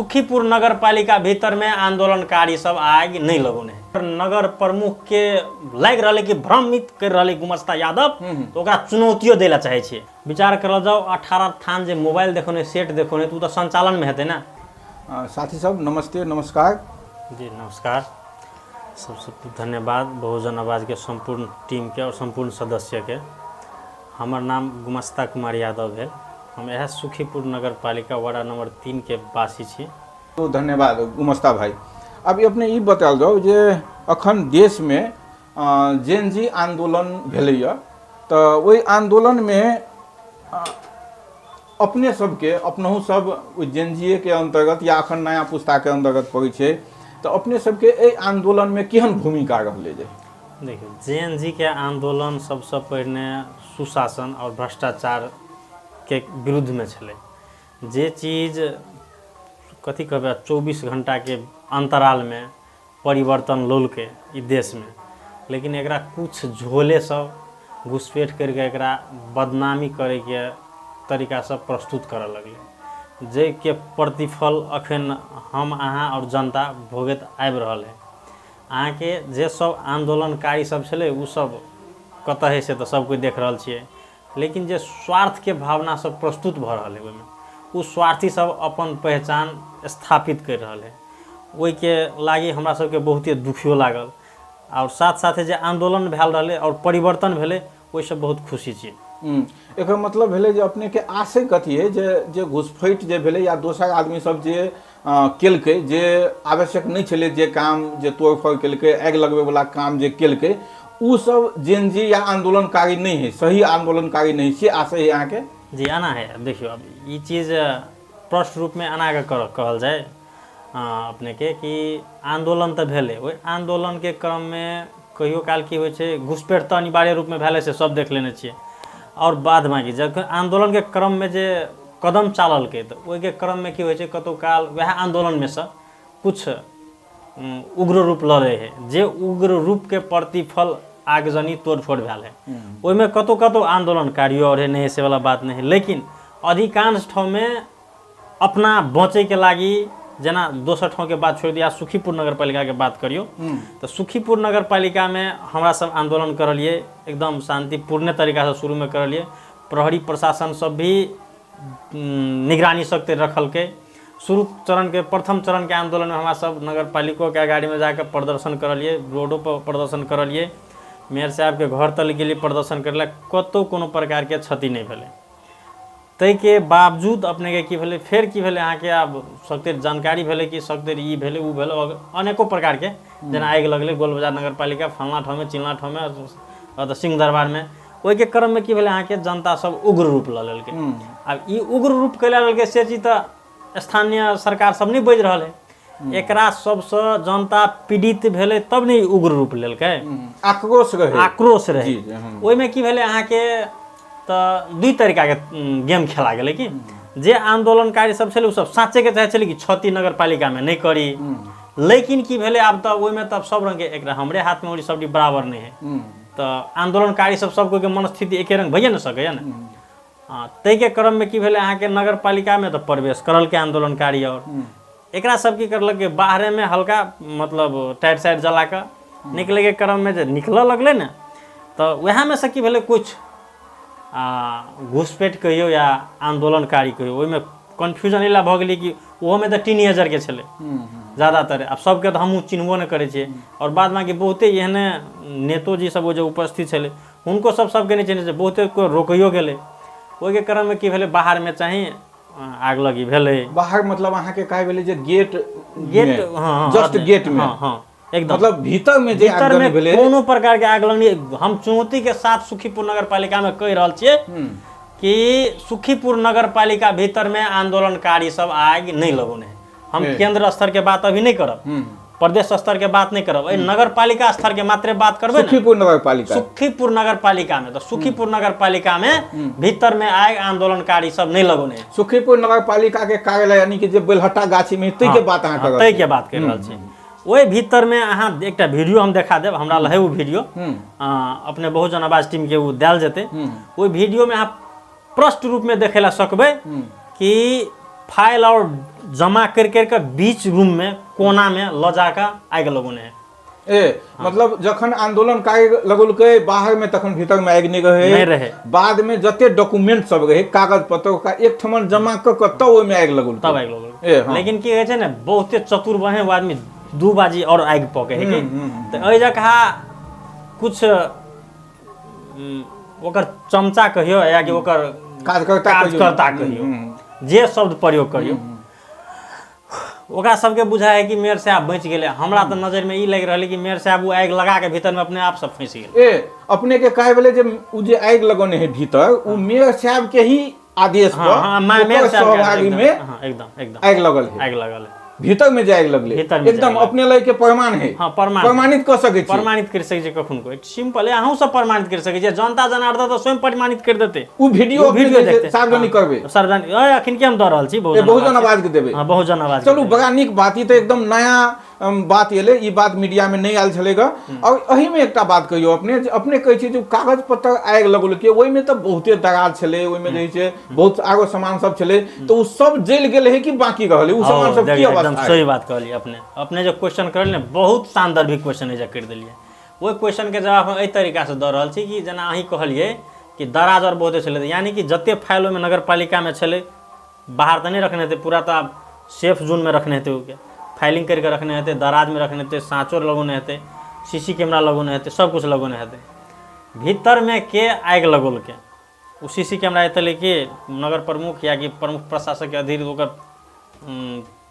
सुखीपुर नगर पालिका भीतर में आंदोलनकारी सब आग नहीं लगौने नगर प्रमुख के लग रहा कि भ्रमित कर रहा गुमस्ता यादव तो ओकरा चुनौतियों देला चाहे छे। विचार करल जाओ 18 थान जे मोबाइल देखोने सेट देखोने तो संचालन में हेते ना। साथी सब नमस्ते नमस्कार। जी नमस्कार। सबसे धन्यवाद बहुजन आवाज के संपूर्ण टीम के और संपूर्ण सदस्य के। हमार नाम गुमस्ता कुमार यादव है। हम यह सुखीपुर नगर पालिका वार्ड नंबर 3 के वासी छी। तो धन्यवाद गुमस्ता भाई। अभी अपने ये बताल जाओ जे अखन देश में जेनजी आंदोलन भेलैया तो वही आंदोलन में अपने सबके अपनहु सब जेनजीए के अंतर्गत या अखन नया पुस्ता के अंतर्गत पड़े छे तो अपने सबके ए आंदोलन में केहन भूमिका रहले जे? देखिए जेएनजी के आंदोलन सबसे पहले सुशासन और भ्रष्टाचार के विरुद्ध में छले। जे चीज कथी कहबे 24 घंटा के अंतराल में परिवर्तन लोल के ई देश में, लेकिन एकरा कुछ झोले सब घुसपैठ करके एकरा बदनामी करे के तरीका से प्रस्तुत करे लगले, जे के प्रतिफल अखन हम अहाँ और जनता भोगत आबि रहल है। अहाँ के जे सब आंदोलनकारी सब छले उ सब कत है से तो सब कोई देख रहल छिए, लेकिन जे स्वार्थ के भावना सब प्रस्तुत भ रहल है ओहिमे उ स्वार्थी सब अपन पहचान स्थापित कर रहल है। ओहि के लागी हमरा सबके बहुते दुखियो लागल और साथ साथ जे आंदोलन भेल रहले और परिवर्तन भेले ओहि से बहुत खुशी छी। एकर मतलब भेले जे अपने के आशय कथी है जे घुसपैठ जे भेले या दोसर आदमी सब जे केलकै जे आवश्यक नहीं छले जे काम जे तोड़फोड़ केलकै आग लगबे वाला काम जे केलकै उ सब जेनजी या आंदोलनकारी नहीं है, सही आंदोलनकारी नहीं से आशय है यहाँ के? जी आना है। देखियो अब ये चीज़ प्रश्न रूप में आना के कहल जाए अपने के कि आंदोलन तो भेले ओहि आंदोलन के क्रम में कहियो काल की होइ छै घुसपैठ तो अनिवार्य रूप में भेले से सब देख लेने छिए और बाद में जब आंदोलन के क्रम में जे कदम चालल के तो ओहि के क्रम में की होइ छै कतो काल वह आंदोलन में से कुछ उग्र रूप ल रहे है, जे उग्र रूप के प्रतिफल आगजनी तोड़फोड़ भेल है। ओहिमे कतो कतो आंदोलनकारियों और नहीं से वाला बात नहीं है, लेकिन अधिकांश ठाव में अपना बचे के लागी जना दोसर ठाव के बात छोड़ दिया सुखीपुर नगर पालिका के बात करियो तो सुखीपुर नगर पालिका में हमरा सब आंदोलन करलिए एकदम शांतिपूर्ण तरीका से शुरू में करलिए। प्रहरी प्रशासन सब भी निगरानी सख्त रखल के शुरू चरण के प्रथम चरण के आंदोलन में हमारा सब नगर पालिका के अगाड़ी में जाकर प्रदर्शन करलिए, रोडों पर प्रदर्शन करलिए, मेयर साहब के घर तक के लिए प्रदर्शन करला, कतो कोनो प्रकार के क्षति नहीं भेले। तै के बावजूद अपने के की भेले फिर की भेले अहाँ के अब सख्त जानकारी भेले कि सख्त ई भेले उ भेले अनेको प्रकार के जना आगि लगले गोल बाजार नगर पालिका फलना ठाव में चिल्ला ठाव में और सिंह दरबार में। ओहि के क्रम में की भेले अहाँ के जनता सब उग्र रूप ल लेलके। अब ई उग्र रूप कैला लेलके से चीज तो स्थानीय सरकार सब नहीं बज रहल है। एकरा सबसे जनता पीड़ित भेले तब नहीं उग्र रूप लेलकै, आक्रोश रहे। ओहि में की भेले अहाँ के तो दुई तरीका के गेम खेला गेले कि जे आंदोलनकारी सब छले उ सब साँचे के चाहे छले कि क्षति नगर पालिका में नहीं करी, लेकिन की भेले अब तो ओहि में तब सब रंग के एकरा हमरे हाथ में सब बराबर नहीं है तो आंदोलनकारी सब कोई के मनस्थिति एके रंग भइए न सकैया ना। तै के क्रम में की भेले अहाँ के नगर पालिका में तो प्रवेश करल के आंदोलनकारी और एकरा सब की करलक के बाहरे में हल्का मतलब टाइट साइड जला के निकले के क्रम में जो निकल लगले ना तो वह में से की भेले कुछ घुसपैठ कहियो या आंदोलनकारी कहियो ओहि में कन्फ्यूजन इला भ गेलै कि ओहो में तो टीनेजर के छले ज़्यादातर। अब सबके तो हमहूँ चिन्हबो नहीं करे छे और बाद में कि बहुते एहने नेतो जी सब जो उपस्थित छले उनको सबके नहीं चिन्हे, बहुते को रोकियो गेले। ओहि के क्रम में की भेले बाहर में चाहे आग लगी भेले। बाहर मतलब अहाँ के कहे भेले जे गेट हाँ जस्ट गेट में हाँ एकदम मतलब भीतर में जे आग लगी भेले कोनो प्रकार के आग लगनी हम चुनौती के साथ सुखीपुर नगर पालिका में कह रहल छिए कि सुखीपुर नगर पालिका भीतर में आंदोलनकारी सब आग नहीं लगौने। हम केंद्र स्तर के बात अभी नहीं करब, प्रदेश स्तर के बात नहीं करब, नगर पालिका स्तर के मात्र बात करबे। सुखीपुर नगर पालिका में तो सुखीपुर नगर पालिका में भीतर में आग आंदोलनकारी सब नहीं लगौने। सुखीपुर नगर पालिका के कार्यालय यानी कि जे बेलहट्टा गाछी में तै के बात अहाँ तै के बात कर रहल छी। ओहि भीतर में अहाँ एक वीडियो हम देखा देब, हमरा लहे वो वीडियो अपने बहुजन आवाज टीम के वो देल जेते। ओहि वीडियो में अहाँ प्रष्ट रूप में देखे ला सकबे कि फाइल और जमा कर बीच रूम में कोना में ल जाकर आग लगौने है। मतलब जखन आंदोलनकारी लगौलकै बाहर में तखन भीतर में आगि नहीं रहे, बाद में जते डॉक्यूमेंट सब रहे कागज पत्र का एक ठमन जमा क तब ओइमे आगि लगौलकै, तब आगि लगौलकै। लेकिन की होइ छै ने बहुते चतुर बहे वो आदमी 2 बाजी और आगि पके है कि तो एहि जगह कुछ ओकर चमचा कहियो या कि ओकर कार्यकर्ता कहियो जे शब्द प्रयोग करियो ओकरा सबके बुझा है कि मेयर साहब बच गए। हमरा तो नजर में ई लग रहा है कि मेयर साहब वो आगि लगा के भीतर में अपने आप सब फंस गए। अपने के कहे बोले जे उ जे आगि लगौने है भीतर उ मेयर साहब के ही आदेश पर मेयर साहब सहभागी में एकदम आगि लगल है भीतर में जाए लगले एकदम अपने लय के प्रमाण है। हाँ, प्रमाणित कर सके छी, प्रमाणित कर सके छी कखन को सिंपल है। अहूँ सब प्रमाणित कर सके छी, जनता जनार्दन तो स्वयं प्रमाणित कर देते। उ वीडियो देखते सार्वजनिक करबे, सार्वजनिक अखन के हम द रहल छी बहुजन आवाज के देबे। हां, बहुजन आवाज। चलू बड़ा नीक बात, ई तो एकदम नया बात एले, ई बात मीडिया में नहीं आयल छलेगा। और एही में एकटा बात कहियो अपने कहै छी जो कागज पत्र आगि लगल के ओइ में तो बहुते दराज छले, ओइ में जे छै बहुत आगो सामान सब छले, तो उ सब जल गेल है कि बाकी रहले उ सामान सब की अवस्था? एकदम सही बात कहलिए अपने जो क्वेश्चन करल ने बहुत शानदार भी क्वेश्चन एजा कर देलिए। ओइ क्वेश्चन के जवाब हम एहि तरीका से द रहल छी कि जेना अहीं कहलिए कि दराज और बहुते छले, यानी कि जते फाइल में नगरपालिका में छले बाहर तो नहीं रखने थे, पूरा तो सेफ जोन में रखने थे, ओके फाइलिंग करके रखने हैं, दराज में रखने थे, सांचोर लगोने हैं, सीसी कैमरा लगोने हैं, सब कुछ लगोने हैं। भीतर में के आगि लगोल के वो सीसी कैमरा एतले कि नगर प्रमुख या कि प्रमुख प्रशासक के अधीन होकर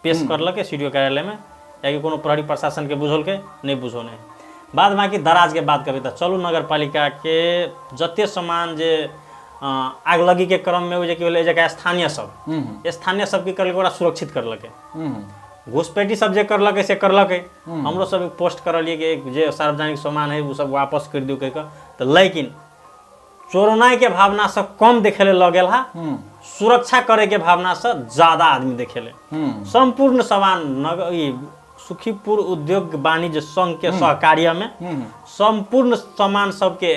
पेश करलके सीडीओ कार्यालय में, या कि कोनो प्रहरी प्रशासन के बुझल के नहीं बुझो नहीं। बाद बाकी दराज के बात करी तो चलू नगर पालिका के जते सामान जे आग लगी के क्रम में जगह स्थानीय सब की करलके ओकरा सुरक्षित करलके। घुसपैठी सब जे करलके से करलके, हमरो सब पोस्ट करलिए कि जे सार्वजनिक सामान है वो सब वापस कर दियो कह तो, लेकिन चोरनाई के भावना से कम देखेले लगेल हा, सुरक्षा करे के भावना से ज्यादा आदमी देखेले। संपूर्ण सामान सुखीपुर उद्योग वाणिज्य संघ के सहकार्य में संपूर्ण सामान सबके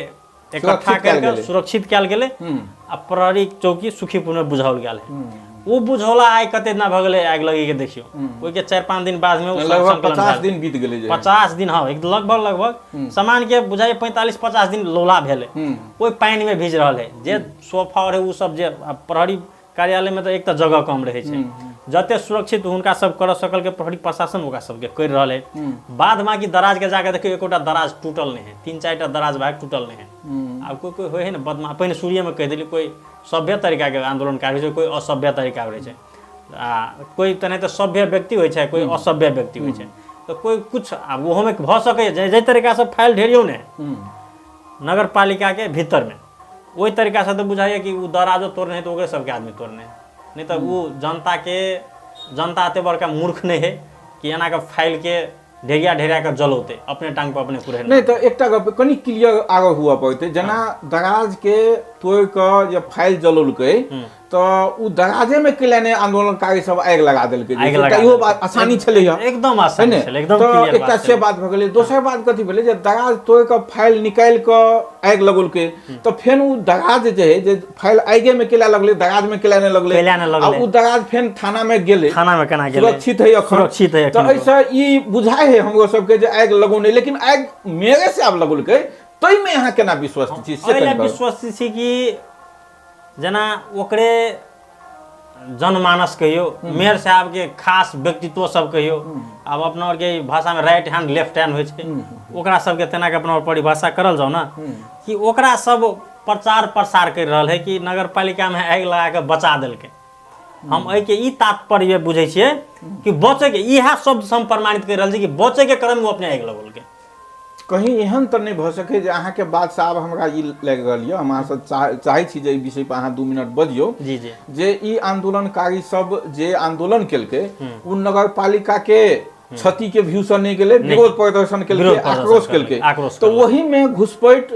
इकट्ठा करके सुरक्षित कयल गेले आ प्रहरी चौकी सुखीपुर में बुझाओल गेल है। वो बुझौला आइ कते ना भगले आग लगी के देखियो, ओइ के 4-5 दिन बाद में लगभग 50 दिन बीत गेले, 50 दिन हाँ एक लगभग सामान के बुझाई 45-50 दिन लोला भेले, ओइ पानी में भीज रहल है। जे सोफा और उ सब जे प्रहरी कार्यालय में तो एक तो जगह कम रहे छे, जते सुरक्षित हुनका सब कर सकल के प्रहरी प्रशासन ओकरा सबके कर रहल है। बाद बाकी दराज के जाके देखियो एकोटा दराज टूटल नहीं है, 3-4टा दराज भाग टूटल नहीं है। अब कोई होय है ना बदमाश, पहिने सूर्य में कह देली कोई सभ्य तरीका के आंदोलनकारी छै, कोई असभ्य तरीका होय छै, कोई तने तो सभ्य व्यक्ति होय छै, कोई असभ्य व्यक्ति होय छै, तो कोई कुछ अब वो में भ सके जे तरीका से फाइल ढेरियो ने नगर पालिका के भीतर में वही तरीका से तो बुझाइए कि वो दराजो तोड़ने है तो ओकरे सबके आदमी तोड़ने हैं, नहीं तो वो जनता अते बड़का मूर्ख नहीं है कि एना के फाइल के ढेरिया के जलौते अपने टांग पर अपने पूरे नहीं। तो एकटा गप कनी क्लियर आगे हुआ पड़ते, जना दराज के तोड़ के जे फाइल जलौलकै तो उ दराजे में किलाने आंदोलनकारी सब आग लगा देलकै, इहो बात आसानी छलै, एकदम आसानी छलै, एकदम तो क्लियर एकटा से बात भ गेलै। दोसर बात कथि भेलै जे दराज तोड़ के फाइल निकाल के आग लगौलकै, तो फेन उ दराज जे है जे फाइल आगे में किला लगलै, दराज में किलाने लगलै, आ उ दराज फेन थाना में गेलै, थाना में केना गेलै, सुरक्षित है अखन, सुरक्षित है। तो ऐसा ई बुझाय है हमरो सबके जे आग लगौने, लेकिन आग मेरे से आब लगौलकै, तै में अहाँ केना विश्वास छी? से विश्वास छी कि जना ओकरे जनमानस कहियो, मेयर साहब के खास व्यक्तित्व सब कहियो, अब अपना और के भाषा में राइट हैंड लेफ्ट हैंड होइ छै, ओकरा सबके तेना के अपना परिभाषा करल जाओ ना कि ओकरा सब प्रचार प्रसार कर रहल है कि नगर पालिका में आग लगा के बचा देलकै। हम एहि के ई तात्पर्य बुझे छियै कि बचे के इएह शब्द से हम प्रमाणित कर रहल छी कि बचे के क्रम में अपने आग लगौलकै। कहीं एहन तो नहीं भ सके जे अहाँ के बात साहब हमरा ई लागि रहल य, हम अहाँ से चाहै छी जे ई विषय पर अहाँ 2 मिनट बजियो। जी जी। जे ई आंदोलनकारी सब जे आंदोलन केलकै उ नगर पालिका के क्षति के व्यू से नहीं गेलै, विरोध प्रदर्शन केलकै, आक्रोश केलकै, तो वही में घुसपैठ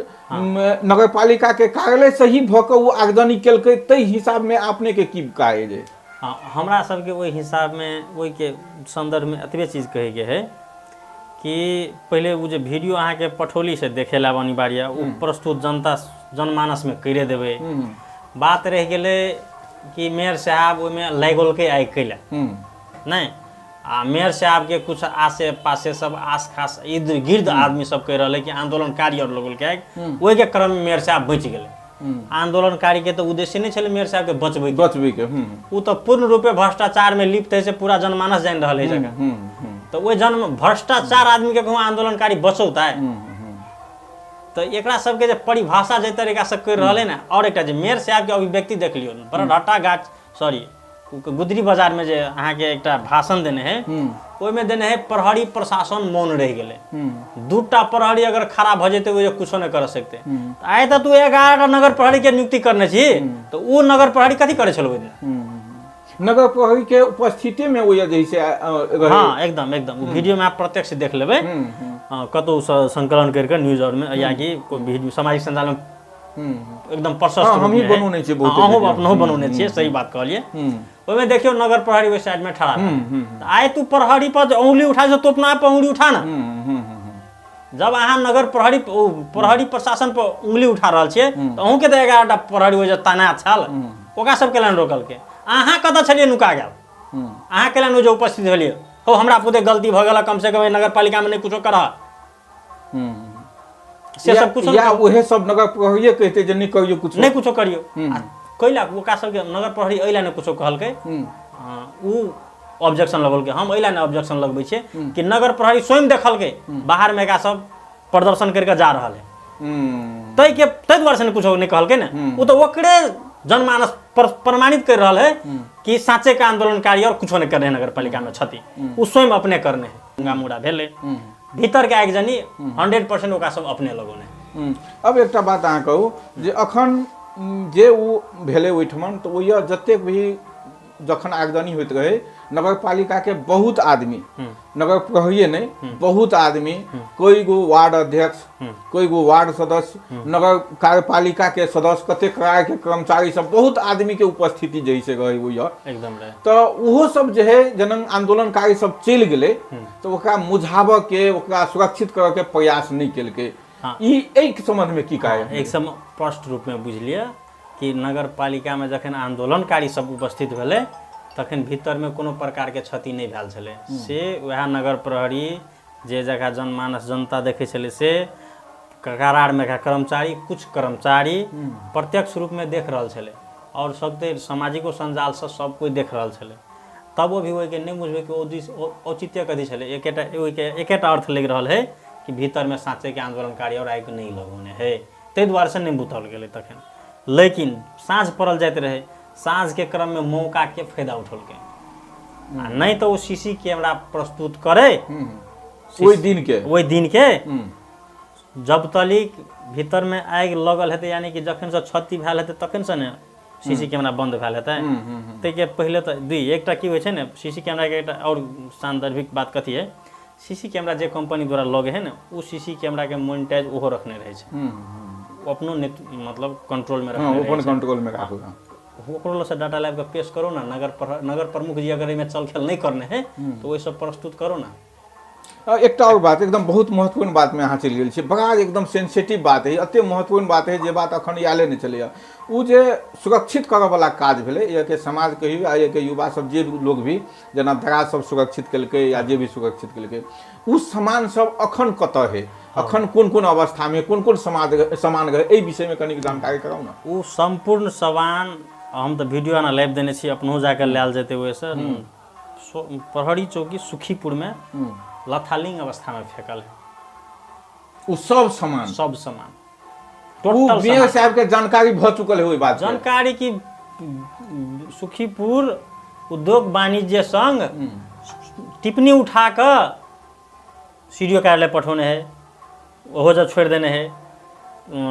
नगर पालिका के कार्यालय से ही भ के उ आगजनी केलकै, तै हिसाब में अपने के की काहे जे? हमरा सबके ओहि हिसाब में ओहि के संदर्भ में एतबे चीज कहे के है कि पहले वो जो वीडियो अहाँ के पठौली से देखे ला अनिवार्य वो प्रस्तुत जनमानस में करे देवे। बात रह गए कि मेयर साहब ओहिमे लगोलकै आगि कैला नहीं आ मेयर साहब के कुछ आसे पासे सब आस खास इर्द गिर्द आदमी सब कह रहे कि आंदोलनकारी और लगोलकै आगि ओहि के क्रम में मेयर साहब बच गेलै। आंदोलनकारी के तो उद्देश्य नहीं छलै मेयर साहब के बचबै के उ तो पूर्ण रूपे भ्रष्टाचार में लिप्त है से पूरा जनमानस जान रहा है जगह। तो वो भ्रष्टाचार आदमी के कहूँ आंदोलनकारी बचौता है। तो एकरा सबके जे परिभाषा जे तरीका से कर रहा है ना और एक मेयर साहब के अभिव्यक्ति देख लियो बरहट्टा घाट सॉरी गुदरी बाजार में जे अहाँ के एक भाषण देने है ओहिमे देने है प्रहरी प्रशासन मौन रह गए। 2टा प्रहरी अगर खड़ा भ जेते वो कुछ नहीं कर सकते। आए तो तू 11 नगर प्रहरी के नियुक्ति करने छी तो वो नगर प्रहरी कथी करे छलो नगर प्रहरी के उपस्थिति में वो जैसे हाँ एकदम एकदम वीडियो में आप प्रत्यक्ष देख लेबे कतौ संकलन करके न्यूज और में या कि वीडियो सामाजिक संजाल में एकदम प्रशस्त हम ही बनौने छी बहुत हम अपनो बनौने छी सही बात कहलिए। ओमे देखियो नगर प्रहरी वे साइड में खड़ा है आए तू प्रहरी पर उंगली उठा तो अपना आप उंगली उठा ना। जब अहाँ नगर प्रहरी प्रशासन पर उंगली उठा रहा छे तो अहूँ के 11टा प्रहरी जे तैनात छल ओकरा सबके लाइन रोकल के अहाँ कतऽ छलिए नुका गेल अहाँ के लाइन जो उपस्थित भेलिए हो हमरा पुते गलती भ गेल कम से कम नगर पालिका में नहीं कुछो करा से सब कुछ या ओहे सब नगर प्रहरी कहते जे नहीं करियो कुछ नहीं कुछो करियो कैला ओका सबके नगर प्रहरी एला ने कुछो कहलकै उ ऑब्जेक्शन लगल के हम एला ने ऑब्जेक्शन लगबै छे कि नगर प्रहरी स्वयं देखलकै बाहर में का सब प्रदर्शन करके जा रहल है तै द्वारा से ने कुछो नहीं कहलकै ने उ तो ओकरे जनमानस प्रमाणित कर रहा है कि साँचे का आंदोलनकारी और कुछ नहीं कर रहे नगर पालिका में क्षति उ स्वयं अपने करने है मुड़ा भेले भीतर के आगि जानी 100% ओका सब अपने लगोने। अब एक बात अहाँ कहू जे अखन जे उ भेले ओहिठमन तो ओय जतेक भी जखन आगजनी होइत रहे नगर पालिका के बहुत आदमी नगर प्रहरी नहीं बहुत आदमी कोई गो वार्ड अध्यक्ष कोई गो वार्ड सदस्य नगर कार्यपालिका के सदस्य कते करार के कर्मचारी सब बहुत आदमी के उपस्थिति जैसे रहे वो एकदम रहे तो वो सब जो है जन आंदोलनकारी सब चल गए तो ओकरा मुझाबे के ओकरा सुरक्षित करे के प्रयास नहीं केलकै। ई एक संबंध में की कहे एक समय स्पष्ट रूप में बुझलिए कि नगर पालिका में जखन आंदोलनकारी सब उपस्थित भेले तखन भीतर में कोनो प्रकार के क्षति नहीं भेल छले से वह नगर प्रहरी जे जगह जनमानस जनता देखे छले से करार में कर्मचारी कुछ कर्मचारी प्रत्यक्ष रूप में देख रहा छले और सबते सामाजिको संजाल से सब कोई देख रहा छले तब वो भी ओहि के नहीं बुझबे कि औचित्य कथी छले एकेटा अर्थ लग रहा है कि भीतर में साँचे के आंदोलनकारी और आगि नहीं लगौने है तै द्वारा से नहीं बुतल गेलै तखन। लेकिन साँझ पड़ल जाते रहे साँझ के क्रम में मौका के फायदा उठल के नहीं तो वो सीसी कैमरा प्रस्तुत करे वही दिन के जब तलिक भीतर में आगि लगल हेतै यानी कि जखन से क्षति भेल हेतै तखन से ने सीसी कैमरा बंद भेल हेतै तै के पहले तो एकटा की होइ छै ने सीसी कैमरा के एकटा और सांदर्भिक बात कथी है सीसी कैमरा जे कंपनी द्वारा लगे है ना वो सीसी कैमरा के मोनिटाइज ओहो रखने रहे छै अपनो मतलब कंट्रोल में रखने अपन कंट्रोल में राखू ओकरो से डाटा लाइव का पेश करो ना नगर प्रमुख जी अगर इसमें चलखेल नहीं करने हैं तो वही सब प्रस्तुत करो ना। एक और बात एकदम बहुत महत्वपूर्ण बात में अहाँ चलि गेल छी बड़ा एकदम सेंसिटिव बात है अते महत्वपूर्ण बात है जे बात अखन याले नहीं चलैया उ जे सुरक्षित करऽ वाला काज भेलै या के समाज कहियो आ या के युवा सब जे लोग भी जना धरा सब सुरक्षित केलकै या जे भी सुरक्षित केलकै उ सामान सब अखन कतऽ है अखन कोन कोन अवस्था में कोन कोन सामान एहि विषय में कनिक जानकारी कराउ ना। उ संपूर्ण सामान हम तो वीडियो ना लाइव देने छी अपनो जाकर लायल जेते वैसे प्रहरी चौकी सुखीपुर में लथालिंग अवस्था में फेंकल है उ सब सामान टोटल मेयर साहब के जानकारी भ चुकल है ओई बात जानकारी की सुखीपुर उद्योग वाणिज्य संघ टिप्पणी उठा कर सीडीओ कार्यालय पठौने है ओहो जब छोड़ देने है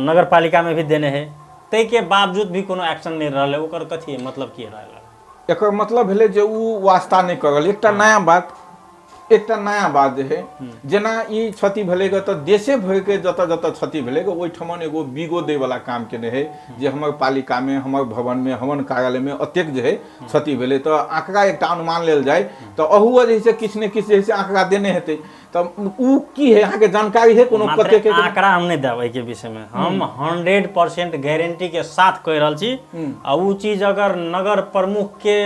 नगर पालिका में भी देने है तै के बावजूद भी कोनो एक्शन नहीं रहल है ओकर कथी मतलब की रहल एकर मतलब भेलै जे उ वास्ता नहीं करल। एकटा नया बात एकटा नया बात जे है जेना ई क्षति भेलै ग तऽ देशे भरि के जतऽ जतऽ क्षति भेलै ग ओहिठमन एगो बीगो दै वाला काम केने है जे हमर पालिका में हमर भवन में हमर कार्यालय में अतेक जे है क्षति भेलै तऽ आंकड़ा एकटा अनुमान लेल जाय तऽ अहुआ जे है से किछु ने किछु जे है से आंकड़ा देने हेतै तऽ उ की है अहाँके जानकारी है कोनो कते के आंकड़ा हम नहीं देबै के विषय में हम 100% गारंटी के साथ कह रहल छी आ उ चीज अगर नगर प्रमुख के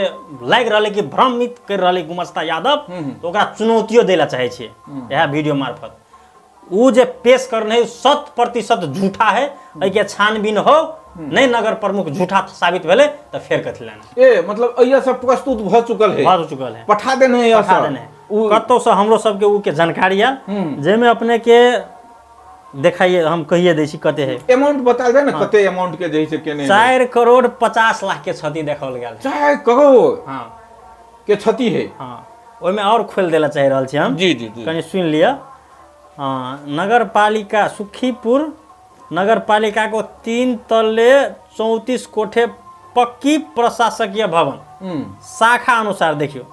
लाग रहले कि भ्रमित कर रहले गुमस्ता यादव तो ओकरा चुनौतियों देला चाहे छियै यह वीडियो मार्फत उ जे पेश करने है 100% झूठा है एहि के छानबीन हो नहीं नगर प्रमुख झूठा साबित भेले तो फेर कथि लेना ए मतलब अइया सब प्रस्तुत भ चुकल है पठा देने है पठा देने कतौ से हमरो सबके उ के जानकारी है जेमे अपने के देखाइए हम कहिए दै छी कते है अमाउंट बता दे ना कते अमाउंट के जैसे केने 4 करोड़ 50 लाख के क्षति देखाओल गेल 4 करोड़ हां के क्षति है हां ओइ में और खोल देला चाह रहल छी हम जी कनी सुन लिया नगर पालिका सुखीपुर नगर पालिका को 3 तल्ले 34 कोठे पक्की प्रशासकीय भवन शाखा अनुसार देखियो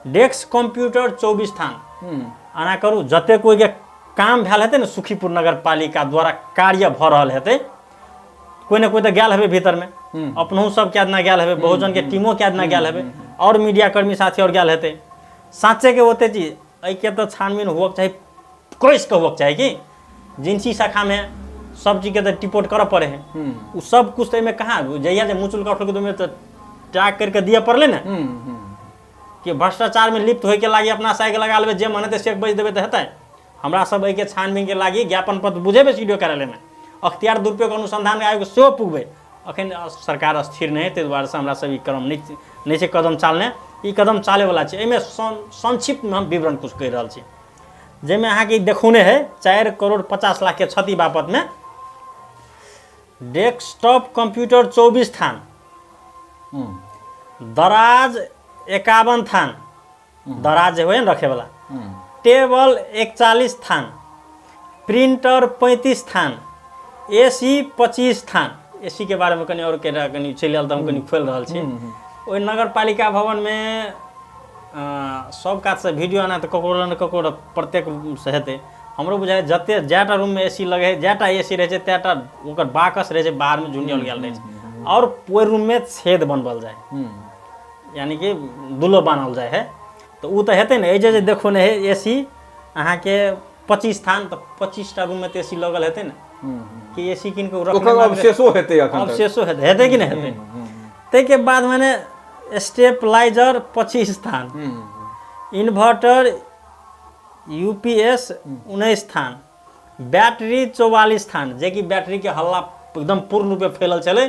डेस्क कंप्यूटर 24 थान आना करू जते कोई के काम भेल हेतै न सुखीपुर नगर पालिका द्वारा कार्य भ रहल हेतै कोई न कोई तो गेल हेबे भीतर में अपनहु सब क्या ना गेल हेबे बहुजन के टीमों क्या ना गेल हेबे और मीडिया कर्मी साथी और गेल हेतै साँचे के होते चीज एहि के तो छानबीन हुआ चाहिए कोइस के हुआ चाहिए कि जिनसी शाखा में सब चीज के तो रिपोर्ट करे पड़े है उ सब कुछ तो में कहाँ जहिया जे मुचुल का उठल के तो त्याग करके दिए पड़ले ना कि भ्रष्टाचार में लिप्त होय के लागी अपना साइक लगा लेबे जे मने ते चेक बेच देबे तो हेतै हमरा सब एहि के छानबीन के लागी ज्ञापन पत्र बुझेबे सीडीओ कार्यालय में अख्तियार दुरुपयोग अनुसंधान आयोग सेहो पुगबे अखन सरकार स्थिर नहीं ताहि दुआरे से हमरा सब ई क्रम नहीं छै कदम चालने ई कदम चाले वाला छै एहिमे संक्षिप्त में हम विवरण कुछ कहि रहल छी जेमे अहाँ के देखौने है 4 करोड़ 50 लाख के क्षति बापत में डेस्कटॉप कंप्यूटर 24 थान दराज 51 थान दराज जे होय रखे वाला टेबल 41 थान प्रिंटर 35 थान एसी 25 थान एसी के बारे में कनी और कनी चलि आयल तऽ हम कनी खोल रहल छी ओहि नगर पालिका भवन में सब कात से वीडियो आना तो ककरो न ककरो प्रत्येक से हेतै हमरो बुझाय जते जेटा रूम में एसी लगे जेटा एसी रहे छै तेटा ओकर बाकस रहे छै बाहर में झुंडियल गेल रहे छै और ओहि रूम में छेद बनबल जाय यानी कि दुलो बानल जाय है तो उ तो हेतै ने ए जे देखो ने एसी अहाँ के 25 थान तो 25 टा रूम में एसी लगल हेतै ने कि एसी किन के रखने ओकर अवशेषो हेतै अखन अवशेषो हेतै कि नहीं हेतै तै के बाद माने स्टेबलाइजर 25 थान इन्वर्टर यूपीएस 19 थान बैटरी 44 थान जे कि बैटरी के हल्ला एकदम पूर्ण रूप से फैलल चले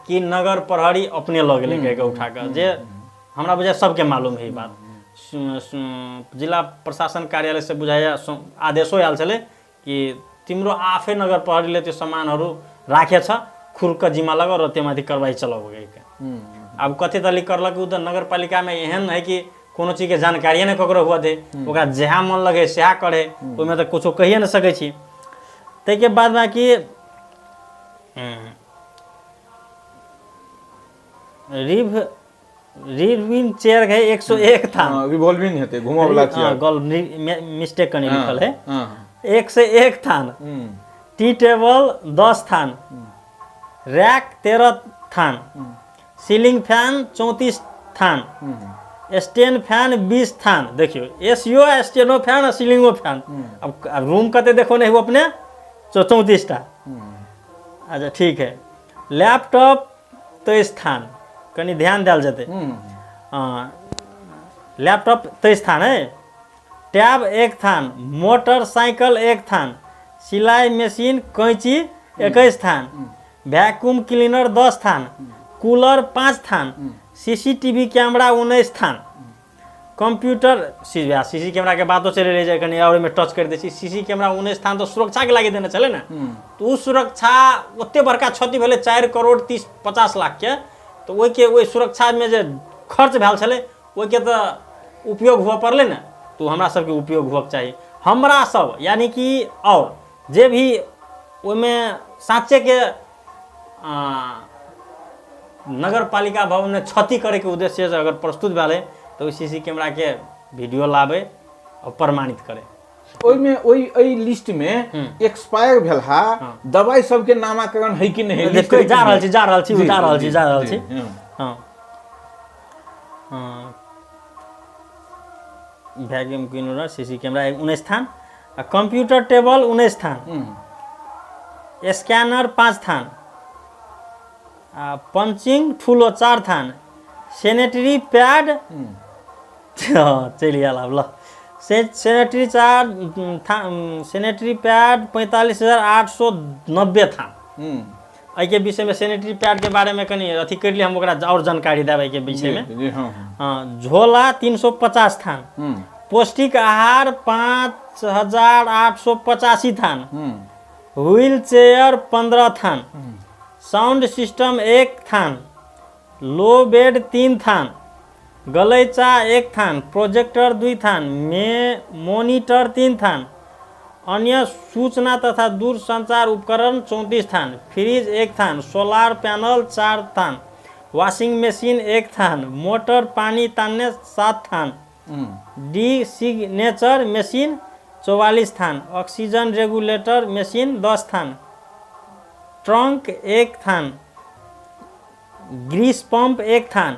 कि नगर प्रहरी अपने लग गेले कह के उठा के जे हमरा बुझाय सबके मालूम है ई बात जिला प्रशासन कार्यालय से बुझाया आदेशो आयल चले कि तिम्रो आफे नगर प्रहरीले त्यो सामानहरू राखेछ खुर्क जिम्मा लगा र त्यमाथि कारबाही चलाओगे अब कथि तली करलक उ त नगरपालिका में एहन है कि कोनो चीज के जानकारी न ककरो हुआ दे ओकरा जहाँ मन लगे सएह करे ओहिमे तो कुछो कहिए न सकै छी तै के बाद में कि रिवॉल्विंग चेयर है 101 था रिवॉल्विंग हेते घुमा वाला चेयर गल मिस्टेक कनी लिखल है 101 थान टी टेबल 10 थान रैक 13 थान सीलिंग फैन 34 थान स्टैंड फैन 20 थान देखियो एसीओ स्टैंडो फैन और सीलिंगो फैन अब रूम कते देखो नहीं अपने 34 टा अच्छा ठीक है लैपटॉप 23 थान कनी ध्यान दिया जते लैपटॉप 23 थान है टैब 1 थान मोटरसाइकिल 1 थान सिलाई मशीन कैंची 21 थान वैक्यूम क्लीनर 10 थान कूलर 5 थान सीसीटीवी कैमरा 19 थान कंप्यूटर सीसी कैमरा के बातों चले रह जाए कनी और में टच कर दे सीसी कैमरा 19 थान तो सुरक्षा के लागे देने चले ना तो उ सुरक्षा ओते बड़का क्षति भेले 4 करोड़ 50 लाख के तो ओइ के ओइ सुरक्षा में जे खर्च भेल छले ओइ के तो उपयोग हुआ पड़ले ना तो हमरा सब के उपयोग हुआ चाहिए हमरा सब यानी कि और जे भी ओइ में साँचे के नगर पालिका भवन में क्षति करे के उद्देश्य से अगर प्रस्तुत भेले तो सीसी कैमरा के वीडियो लाबे और प्रमाणित करे। ओइमे ओइ लिस्ट में एक्सपायर भेल हा दवाई सब के नामाकरण है कि नहीं? देखो जा रहल छी। हाँ वैक्यूम क्लीनर, सीसी कैमरा 19 थान, कंप्यूटर टेबल 19 थान, स्कैनर 5 थान, पंचिंग ठुलो 4 थान, सैनिटरी पैड चलिए ल सैनिटरी पैड 45,890 थान। के विषय में सैनिटरी पैड के बारे में कनी अथी कर लिए हम ओकरा और जानकारी देवे के विषय में। हाँ झोला 350 थान, पौष्टिक आहार 5,885 थान, व्हील चेयर 15 थान, साउंड सिस्टम 1 थान, लो बेड 3 थान, गलैचा 1 थान, प्रोजेक्टर 2 थान, मोनीटर 3 थान, अन्य सूचना तथा दूरसंचार उपकरण 34 थान, फ्रिज 1 थान, सोलार पैनल 4 थान, वॉशिंग मशीन 1 थान, मोटर पानी तानने 7 थान, डी सिग्नेचर मशीन 44 थान, ऑक्सीजन रेगुलेटर मशीन 10 थान, ट्रंक 1 थान, ग्रीस पंप 1 थान,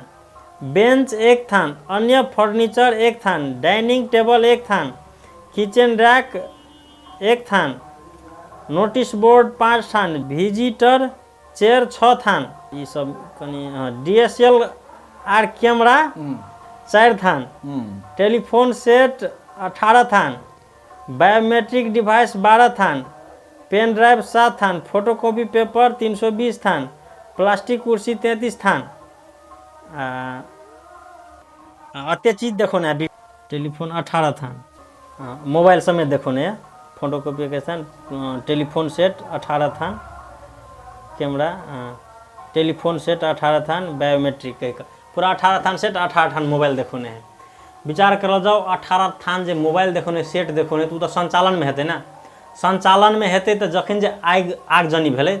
बेंच 1 थान, अन्य फर्नीचर 1 थान, डाइनिंग टेबल 1 थान, किचन रैक 1 थान, नोटिस बोर्ड 5 थान, विजिटर चेयर 6 थान, ये सब कनी DSLR कैमरा 4 थान, टेलीफोन सेट 18 थान, बायोमेट्रिक डिवाइस 12 थान, pen drive 7 थान, photocopy paper 320 थान, plastic कुर्सी 33 थान। अत्य चीज देखो ना, टेलीफोन 18 थान, mobile समेत देखो ना, फोटोकॉपी के साथ टेलीफोन सेट 18 थान, कैमरा टेलीफोन सेट 18 थान, बायोमेट्रिक के पूरा 18 थान सेट 18 थान मोबाइल देखो ने। विचार करल जाओ 18 थान जे मोबाइल देखो ने सेट देखो ने, तो संचालन में हेतै ना, संचालन में हेतै तो जखन जे आगजनी भेलै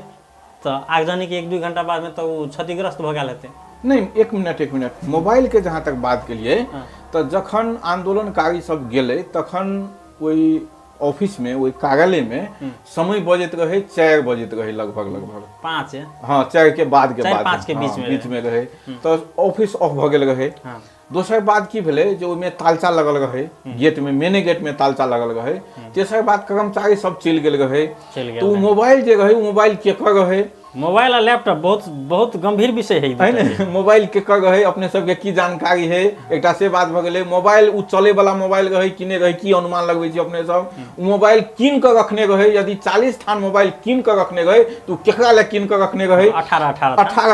तो आगजनी के 1-2 घंटा बाद में तो क्षतिग्रस्त भ गेल हेतै। नहीं एक मिनट मोबाइल के जहाँ तक बात के लिए तो जखन आंदोलनकारी सब गेले तखन वही ऑफिस में वही कार्यालय में समय बजत रहे 4 बजत रहे लगभग 5 हाँ 4 के बाद के 4-5 के बीच में रहे तो ऑफिस ऑफ भ गेल रहे। दोसर बात की भेले जो ओहिमे तालचा लगल रहे गेट में, मेने गेट में तालचा लगल रहे। तेसर बात कर्मचारी सब चल गेल रहे, तो मोबाइल जे रहे मोबाइल केकर रहे? मोबाइल और लैपटॉप बहुत गंभीर विषय है ना। मोबाइल केकर रहे अपने सबके की जानकारी है? एकटा से बात भ गेलै, मोबाइल उ चले वाला मोबाइल रहे कि नहीं रहे, की अनुमान लगबै छी अपने सब? मोबाइल कीन के रखने रहे, यदि 40 थान मोबाइल कीन के रखने रहे तो केकरा ले कीन के रखने रहे? 18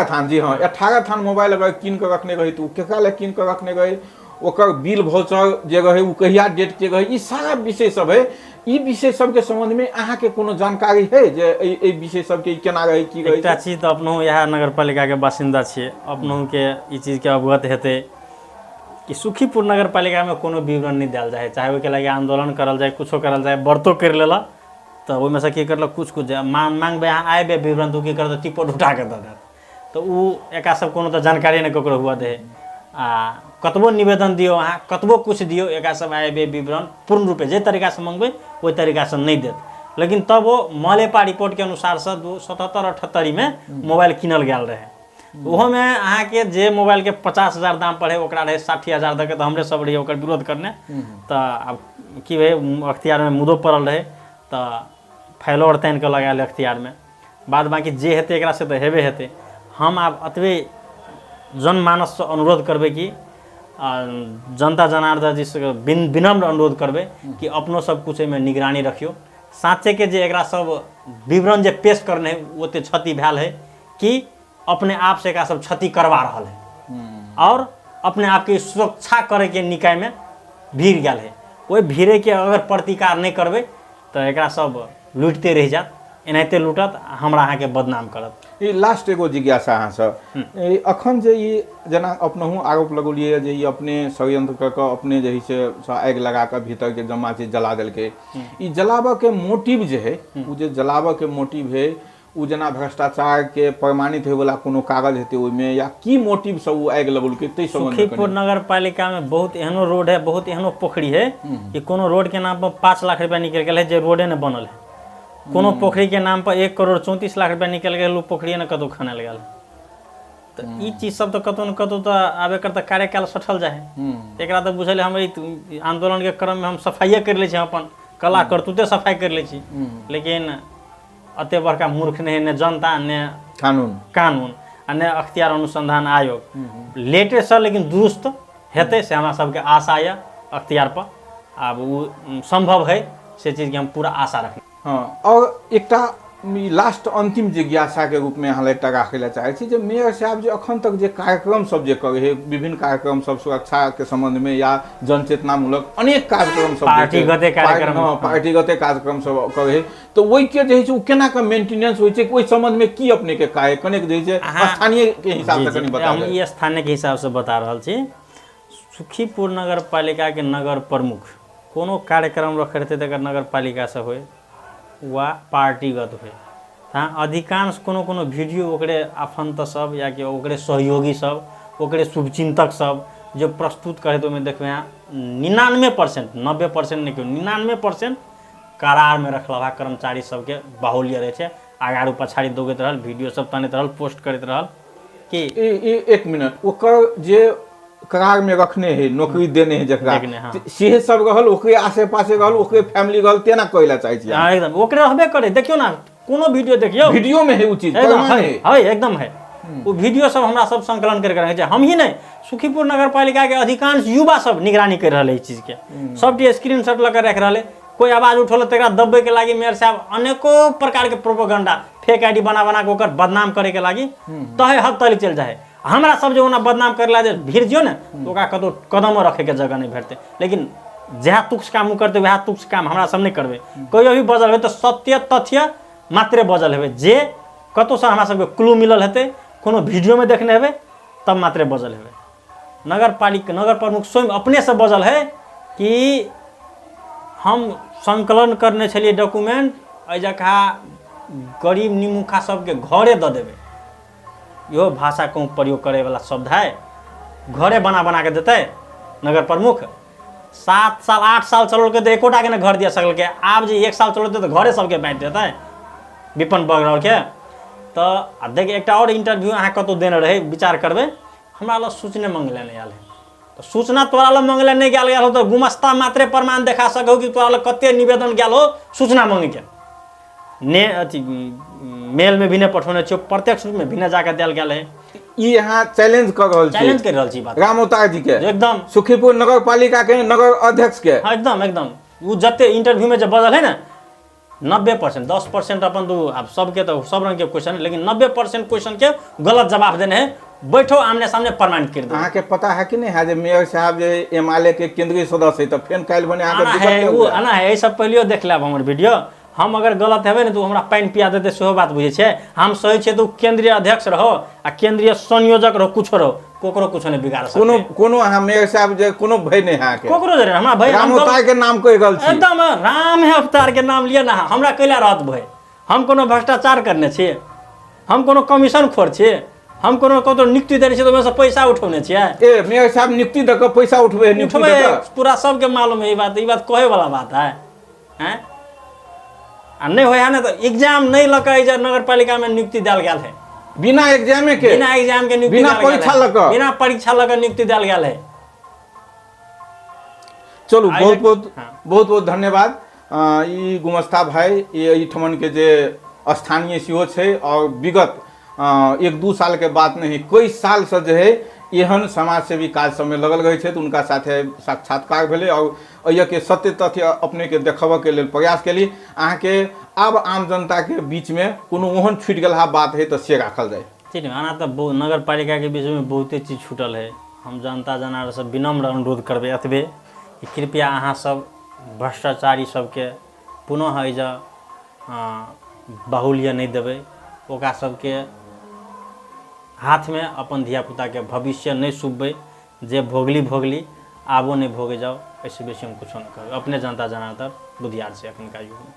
थान, जी हाँ 18 थान मोबाइल अगर कीन के रखने रहे तो केकरा ले कीन के रखने रहे? ओकर बिल वाउचर जे रहे उ कहिया डेट के रहे? ई सारा विषय सब है। ई विषय सब के संबंध में अहाँ के कोनो जानकारी है जे ए विषय सब के केना रहे की रहे? एकटा चीज तो अपनो यह नगरपालिका के बासिंदा छियै, अपनो के ई चीज के अवगत हेतै कि सुखीपुर नगरपालिका में कोनो विवरण नहीं देल जाए, चाहे ओके लगे आंदोलन करल जाए, कुछो करल जाए, व्रतो कर लेला तो ओहिमे से की करल कुछ मांगबे अहाँ आएबे विवरण तो की करत टिपोट उठा के दे देत, तो उ एका सब कोनो तो जानकारी नहीं ककरो हुआ दे। कतबो निवेदन दियो अहाँ, कतबो कुछ दियो, एका सब आएबे विवरण पूर्ण रूपे जे तरीका से मांगबे ओहि तरीका से नहीं देत। लेकिन तब वो मलेपा रिपोर्ट के अनुसार से 77-78 में मोबाइल किनल गेल रहे। ओहो में अहाँ के जे मोबाइल के 50,000 दाम पड़े ओकरा रहे 60,000 तक, तो हमरे सब रहिए ओकर विरोध करने। तो अब की भाई अख्तियार में मुदो पड़ल रहे तो फाइलो और तैन के लगायल अख्तियार में, बाद बाकी जे हेतै एकरा से तो हेबे हेतै। हम आब अतबे जनमानस से अनुरोध करबे कि जनता जनार्दन जी से विनम्र अनुरोध करबे कि अपनो सब कुछ में निगरानी रखियो। साँचे के जे एकरा सब विवरण जे पेश करने है ओते क्षति भेल है कि अपने आप से एकरा सब क्षति करवा रहा है और अपने आप के सुरक्षा करे के निकाय में भीड़ गया है। वही भीड़े के अगर प्रतिकार नहीं करबे तो एकरा सब लूटते रह जात, एनाहिते लूटत, हमरा अहाँ के बदनाम करत। ये लास्ट एगो जिज्ञासा अहाँ से अखन जे ये जना अपनहु आरोप लगौलिए जे ये अपने षड्यंत्र कर के अपने जे से आगि लगा के भीतर के जमा चीज जला देलके, ई जलाबऽ के मोटिव जे है उ जे जलाबऽ के मोटिव है उ जेना भ्रष्टाचार के प्रमाणित होय वाला कोनो कागज हेतै ओइमे, या की मोटिव सब उ आगि लगौलकै तै संबंध में? सुखीपुर नगर पालिका में बहुत एहनो रोड है, बहुत एहनो पोखरी है कि कोनो रोड के नाम पर 5 लाख रुपया निकल गेल है जे रोडे ने बनल है। कोनो पोखरी के नाम पर 1 करोड़ 34 लाख रुपया निकल गेल, उ पोखरी ने कतौ खनाल गेल। तो ई चीज सब तो कतौ न कतौ तो आबे कर त कार्यकाल सठल जाए है। एकरा तो बुझल हम आंदोलन के क्रम में हम सफाइए कर ले छी, अपन कला करतूते सफाई कर ले छी, लेकिन अते बड़का मूर्ख नहीं, ने जनता ने कानून आ ने अख्तियार अनुसंधान आयोग। लेटे से लेकिन दुरुस्त हेतै से हमरा सबके आशा है अख्तियार पर। अब वो संभव है से चीज के हम पूरा आशा रखें। हाँ, और एकटा लास्ट अंतिम जिज्ञासा के रूप में अहाँ एकटा राखै ला चाहै छी जे मेयर साहब जे अखन तक जे कार्यक्रम सब जे करे है, विभिन्न कार्यक्रम सब सुरक्षा के संबंध में या जनचेतनामूलक अनेक कार्यक्रम सब, पार्टीगत कार्यक्रम सब करे है, तो ओइ के जे छै उ केना के मेंटेनेंस होय छै, ओइ संबंध में की अपने के काहे कनेक जे छै स्थानीय के हिसाब से कनी बता हम ई स्थानीय के हिसाब से बता रहल छी। सुखीपुर नगर पालिका के नगर प्रमुख कोनो कार्यक्रम रखते तकर नगर पालिका से होय वा पार्टीगत हुए, हाँ अधिकांश कोनो कोनो वीडियो ओकरे आफंत सब या कि ओकरे सहयोगी सब, ओकरे शुभचिंतक सब जो प्रस्तुत करे तो में देखबे 99%, 90% नहीं, 99% करार में रखला कर्मचारी सबके बाहुल्य रहे छै, आगारू पछाड़ी दौगैत रहल, वीडियो सब तनैत रहल, पोस्ट करैत रहल कि एक मिनट ओकर जे करार में रखने है, नौकरी देने है जकरा, हाँ। से सब रहल, ओकरे आसे पासे रहल, ओकरे फैमिली रहल, तेना कहला चाहै छी। हां एकदम ओकरे रहबे करे। देखियो ना कोनो वीडियो देखियो, वीडियो में है उ चीज एकदम है एकदम है। वो वीडियो सब हमरा सब संकलन करके रखे छै। हम ही नहीं, सुखीपुर नगर पालिका के अधिकांश युवा सब निगरानी कर रहले इस चीज के, सबके स्क्रीनशॉट लगा रख रहले। कोई आवाज उठल तकरा दबे के लागी मेयर साहब अनेको प्रकार के प्रोपेगेंडा फेक आईडी बना बना के ओकर बदनाम करे के लागी तहे हद तक चल जाए। हमरा सब जो ओना बदनाम करला जे भीड़ जियो ने तो ओकरा कतौ कदम रखे के जगह नहीं भेटते, लेकिन जहाँ तुक्ष काम करते वह तुक्ष काम हमरा सब नहीं करबे। कोई भी बजल हो तो सत्य तथ्य मात्रे बजल हेबे, जे कतौ से हमरा सबके क्लू मिलल हेते, कोनो वीडियो में देखने हेबे तब मात्रे बजल हेबे। नगर पालिका नगर प्रमुख स्वयं अपने से बजल है कि हम संकलन करने छलिए डॉक्यूमेंट, एहि जगह गरीब निमुखा सबके घरे दे देवे। इहो भाषा को प्रयोग करे वाला शब्द है, घरे बना बना के देते नगर प्रमुख। 7 साल 8 साल चल के तो एकोटा के ना घर दिया सकल के, आब जे 1 साल चलते तो घरे सबके बांट देते विपिन बगरौल के। तो देखिए एक और इंटरव्यू अहाँ कतौ देने रहे, विचार करबे, हमरा लग सूचने मंगले नहीं आयल है। तो सूचना तोरा लग मंगले नहीं गया हो तो गुमस्ता मात्रे प्रमाण देखा सको कि तोरा लग कते निवेदन गया हो सूचना मांगे के ने अथी मेल में भी नहीं पठौने छो, प्रत्यक्ष रूप में भी नहीं जाकर दिया गया है। ई यहाँ चैलेंज कर रहल छी, चैलेंज कर रहल छी बात रामोतार जी के, एकदम सुखीपुर नगर पालिका के नगर अध्यक्ष के। हाँ एकदम एकदम वो जते इंटरव्यू में जब बदल है ना 90%, 10% अपन तो अब सबके तो सब रंग के क्वेश्चन, लेकिन 90% क्वेश्चन के गलत जवाब देने हैं। बैठो आमने सामने प्रमाणित कर दो। अहाँ के पता है कि नहीं है जे मेयर साहब जे एमएलए के केंद्रीय सदस्य है, तो फेन काल बने आना है वो आना है, सब पहले देख लेब हमर वीडियो। हम अगर गलत हेबे ने तो हमरा पानी पिया देते सेहो बात बुझे छे। हम सही छे तो केंद्रीय अध्यक्ष रहो आ केंद्रीय संयोजक रहो, कुछ रहो, कोकरो कुछ नहीं बिगाड़ सकते। कोनो अहाँ मेयर साहब जे कोनो भय नहीं है के कोकरो जे हमरा भय राम अवतार के नाम कह रहल छी, एकदम राम है अवतार के नाम लिया ना, हमरा कैला रहत भय। हम कोनो भ्रष्टाचार करने छी, हम कोनो कमीशन खोर छी, हम कोनो कतो नियुक्ति देने छी तो ओमे से पैसा उठौने छी। ए मेयर साहब नियुक्ति द के पैसा उठबे, नियुक्ति द के पूरा सबके मालूम है। ई बात कहे वाला बात है हैं? आ नहीं होया ना तो एग्जाम नहीं लगा नगर पालिका में नियुक्ति दिया गया है, बिना एग्जाम के, बिना एग्जाम के नियुक्ति, बिना परीक्षा लगा, बिना परीक्षा लगा नियुक्ति दिया गया है। चलो बहुत बहुत धन्यवाद। ई गुमस्ता भाई ये ठमन के जे स्थानीय सीओ छे और विगत 1-2 साल के बात नहीं, कई साल से जो है एहन समाज सेवी काज सब में लगल रहे थे, तो उनका साथे साक्षात्कार भेले और अय के सत्य तथ्य अपने के देखब के लिए प्रयास के लिए। अहाँ के अब आम जनता के बीच में कोनो ओहन छूट गला बात है तो से राखल जाए। ठीक है, आना तो नगर पालिका के बीच में बहुते चीज छूटल है। हम जनता जनार्दन से विनम्र अनुरोध करबे एतबे कि कृपया अहाँ सब भ्रष्टाचारी सबके पुनः एजा बाहुल्य नहीं देबै, ओकरा सबके हाथ में अपन धियापुता के भविष्य नहीं सुबबै, जे भोगली आबो नहीं भोगे जाओ। ऐसे बेसी हम कुछ नहीं कहब, अपने जनता जनार्दन बुधियार से अखन का युग में।